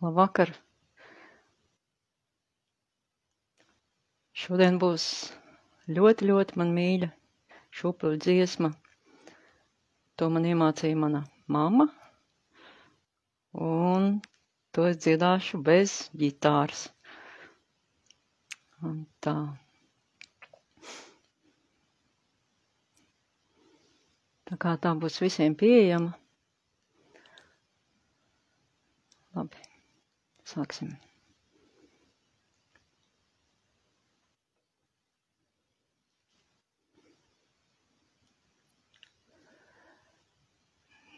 Labvakar! Šodien būs ļoti, ļoti man mīļa šūpuļu dziesma. To man iemācīja mana mamma, un to es dziedāšu bez ģitāras. Un tā. Tā kā tā būs visiem pieejama. Labi, sāksim.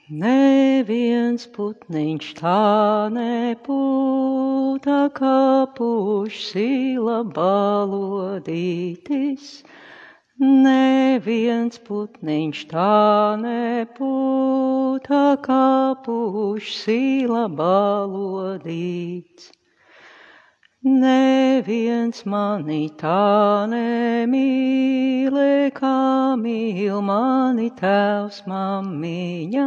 Neviens putniņš tā nepūta, kā puš sila balodītis. Neviens putniņš tā nepūta, kā puš sila balodīts. Neviens mani tā nemīlē, kā mīl mani tēvs mammiņa.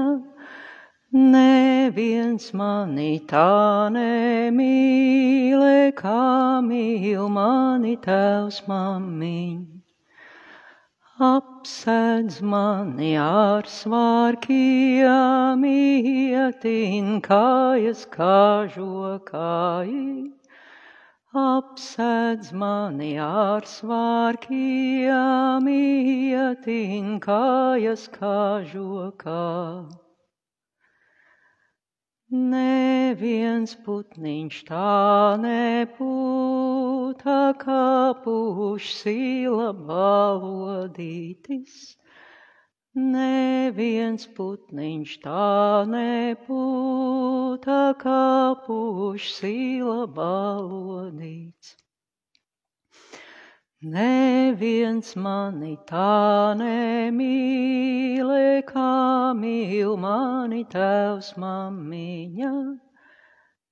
Neviens mani tā nemīlē, kā mīl mani tēvs mammiņa. Apsēdz mani ar svārkiem, ietin kājas kā žokāji. Apsēdz mani ar svārkiem, ietin kājas kā žokā. Neviens putniņš tā nepūta, kā puš sila balodītis. Neviens putniņš tā nepūta, kā puš sila balodīts. Neviens mani tā nemīlē, kā mīl mani tēvs mammiņa.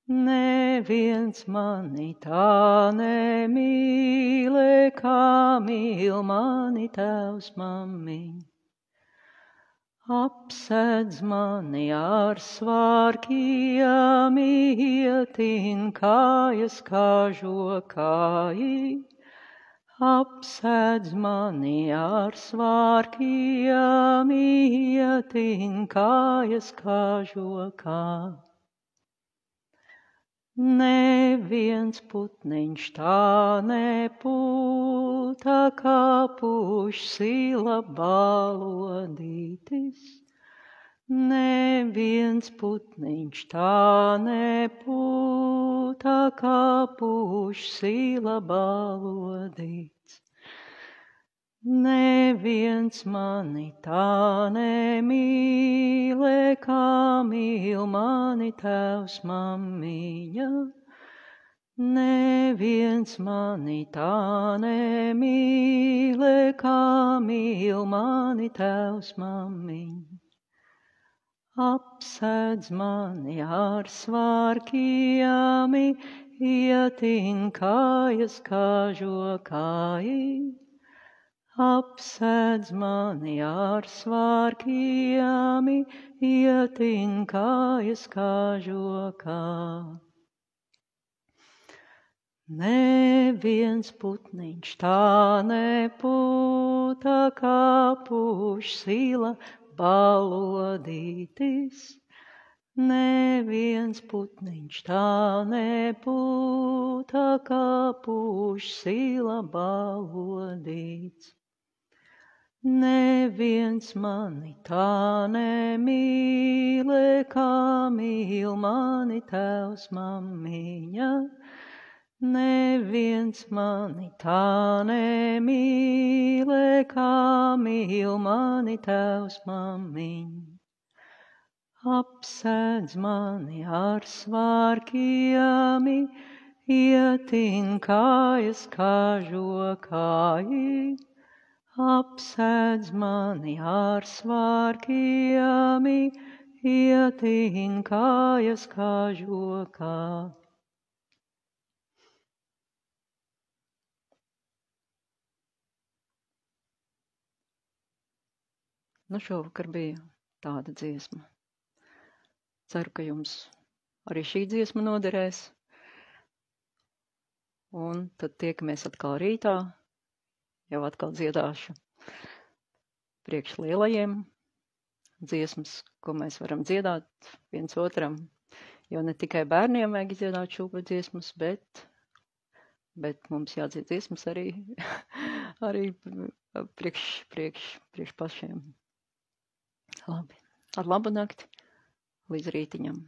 Neviens mani tā nemīlē, kā mīl mani tēvs mammiņa. Apsēdz mani ar svārkiem, ietin kājas kā žokāji. Apsēdz mani ar svārkiem, ietin kājas kā žokā. Neviens putniņš tā nepūta, kā puš sila balodītis. Neviens putniņš tā nepūta, kā puš sila balodīts. Neviens mani tā nemīlē, kā mīl mani tēvs mammiņa. Neviens mani tā nemīlē, kā mīl mani tēvs mammiņa. Apsēdz mani ar svārkiem, ietin kājas kā žokāji. Apsēdz mani ar svārkiem, ietin kājas kā žokā. Neviens putniņš tā nepūta, kā puš sila balodītis. Neviens putniņš tā nepūta, kā puš sila balodīts. Neviens mani tā nemīlē, kā mīl mani tēvs mammiņa. Neviens mani tā nemīlē, kā mīl mani tēvs mammiņa. Apsēdz mani ar svārkiem, ietin kājas kā žokāji. Apsēdz mani ar svārkiem, ietin kājas kā žokā. Nu, šovakar bija tāda dziesma. Ceru, ka jums arī šī dziesma noderēs. Un tad tiekamies atkal rītā, jau atkal dziedāšu priekš lielajiem dziesmas, ko mēs varam dziedāt viens otram. Jo ne tikai bērniem vajag dziedāt šūpuļu dziesmas, bet mums jādzied dziesmas arī priekš pašiem. Labi. Ar labu nakti līdz rītiņam.